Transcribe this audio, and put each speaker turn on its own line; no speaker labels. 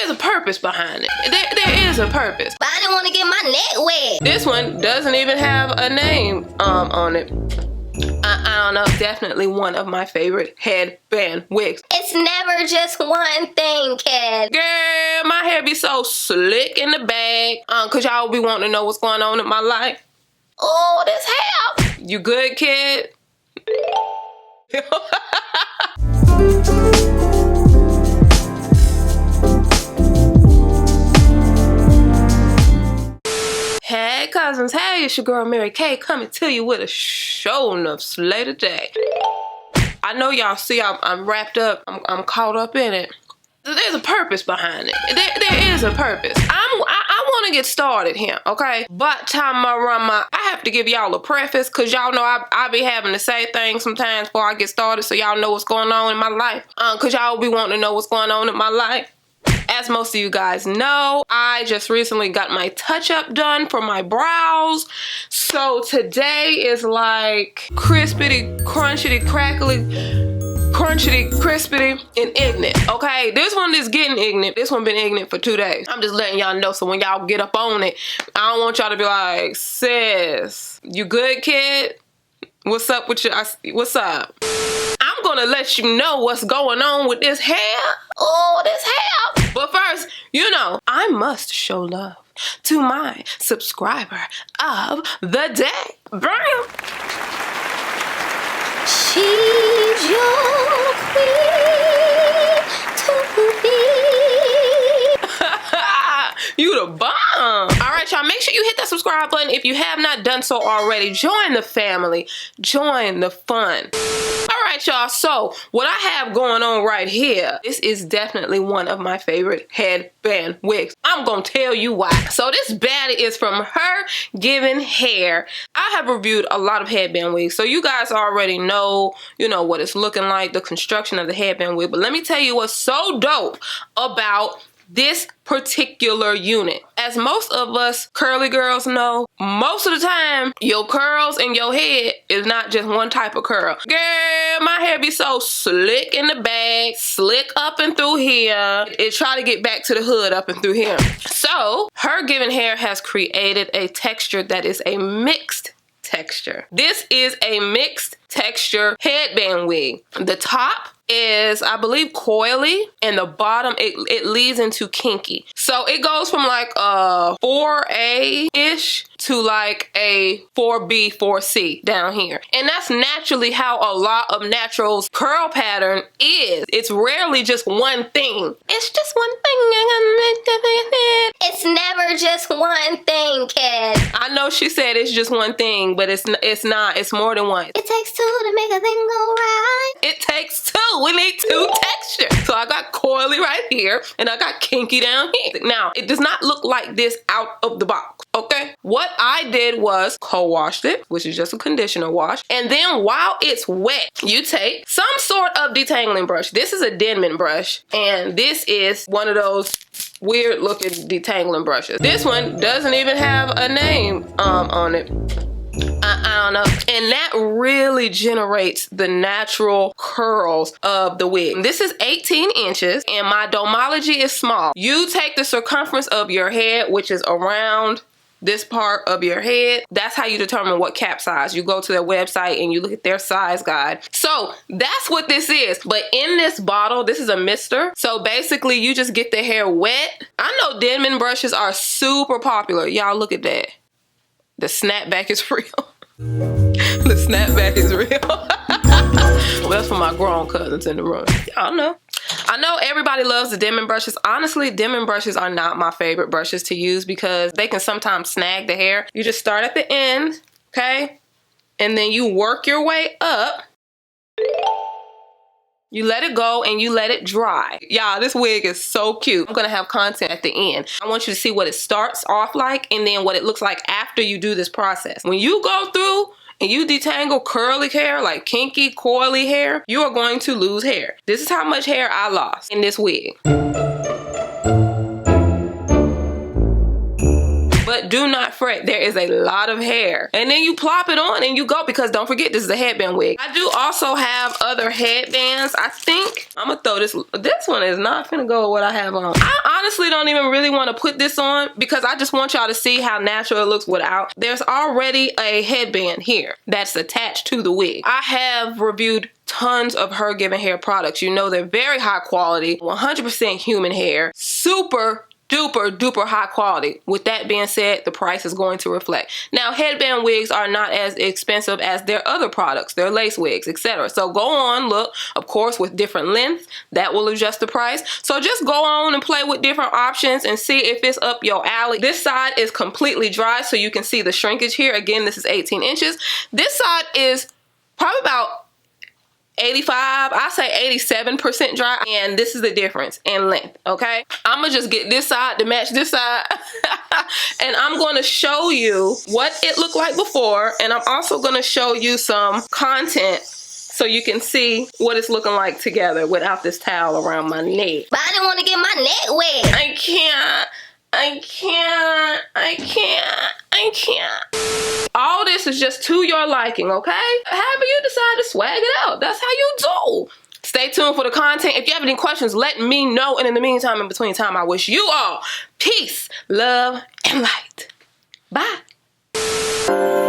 there's a purpose behind it. There is a purpose.
But I didn't want to get my neck wet.
This one doesn't even have a name on it. I don't know, definitely one of my favorite headband wigs.
It's never just one thing, kid.
Girl, my hair be so slick in the bag. Cause y'all be wanting to know what's going on in my life.
Oh, this hair.
You good, kid? Hey cousins, hey, it's your girl Mary Kay coming to you with a show enough slay today. I know y'all see I'm wrapped up, I'm caught up in it. There's a purpose behind it. There is a purpose. I want to get started here, okay? But time I have to give y'all a preface because y'all know I be having to say things sometimes before I get started so y'all know what's going on in my life. Because y'all be wanting to know what's going on in my life. As most of you guys know, I just recently got my touch-up done for my brows. So today is like crispity, crunchity, crackly, crunchity, crispity, and ignorant, okay? This one is getting ignorant. This one been ignorant for 2 days. I'm just letting y'all know so when y'all get up on it, I don't want y'all to be like, sis, you good, kid? What's up with you? What's up? I'm gonna let you know what's going on with this hair. Oh, this hair. But first, you know, I must show love to my subscriber of the day. Bam!
She's your queen to be.
You the bomb. All right, y'all, make sure you hit that subscribe button if you have not done so already. Join the family. Join the fun. All right, y'all, so what I have going on right here, this is definitely one of my favorite headband wigs. I'm gonna tell you why. So this baddie is from HerGivenHair. I have reviewed a lot of headband wigs, so you guys already know, you know, what it's looking like, the construction of the headband wig. But let me tell you what's so dope about this particular unit. As most of us curly girls know, most of the time your curls in your head is not just one type of curl. Girl, my hair be so slick in the bag, slick up and through here. It try to get back to the hood up and through here. So HerGivenHair has created a texture that is a mixed texture. This is a mixed texture headband wig. The top is, I believe, Coily, and the bottom it leads into Kinky. So it goes from like a 4A-ish to like a 4B, 4C down here. And that's naturally how a lot of naturals curl pattern is. It's rarely just one thing. It's just one thing.
It's never just one thing, kid.
I know she said it's just one thing, but it's not. It's more than one.
It takes two to make a thing go right.
It takes two. We need two textures. So I got Coily right here and I got Kinky down here. Now, it does not look like this out of the box, okay? What I did was co-washed it, which is just a conditioner wash. And then while it's wet, you take some sort of detangling brush. This is a Denz brush, and this is one of those weird looking detangling brushes. This one doesn't even have a name on it. I don't know. And that really generates the natural curls of the wig. This is 18 inches and my domology is small. You take the circumference of your head, which is around this part of your head. That's how you determine what cap size. You go to their website and you look at their size guide. So that's what this is. But in this bottle, this is a mister. So basically you just get the hair wet. I know Denz brushes are super popular. Y'all look at that. The snapback is real. The snapback is real. Well, that's for my grown cousins in the room. Y'all know. I know everybody loves the Denz brushes. Honestly, Denz brushes are not my favorite brushes to use because they can sometimes snag the hair. You just start at the end, okay? And then you work your way up. You let it go and you let it dry. Y'all, this wig is so cute. I'm gonna have content at the end. I want you to see what it starts off like and then what it looks like after you do this process. When you go through and you detangle curly hair like kinky, coily hair, you are going to lose hair. This is how much hair I lost in this wig. But do not fret. There is a lot of hair. And then you plop it on and you go, because don't forget, this is a headband wig. I do also have other headbands. I think I'm gonna throw this one is not finna go with what I have on. I honestly don't even really want to put this on because I just want y'all to see how natural it looks without. There's already a headband here that's attached to the wig. I have reviewed tons of HerGivenHair products. You know they're very high quality, 100% human hair, super duper high quality. With that being said, the price is going to reflect. Now, headband wigs are not as expensive as their other products, their lace wigs, etc. So go on, look, of course, with different lengths, that will adjust the price. So just go on and play with different options and see if it's up your alley. This side is completely dry, so you can see the shrinkage here. Again, this is 18 inches. This side is probably about 85, I say 87% dry, and this is the difference in length, okay? I'm gonna just get this side to match this side and I'm gonna show you what it looked like before, and I'm also gonna show you some content so you can see what it's looking like together without this towel around my neck.
But I didn't want to get my neck wet.
I can't. All this is just to your liking, okay? However you decide to swag it out, that's how you do. Stay tuned for the content. If you have any questions, let me know. And in the meantime, in between time, I wish you all peace, love, and light. Bye.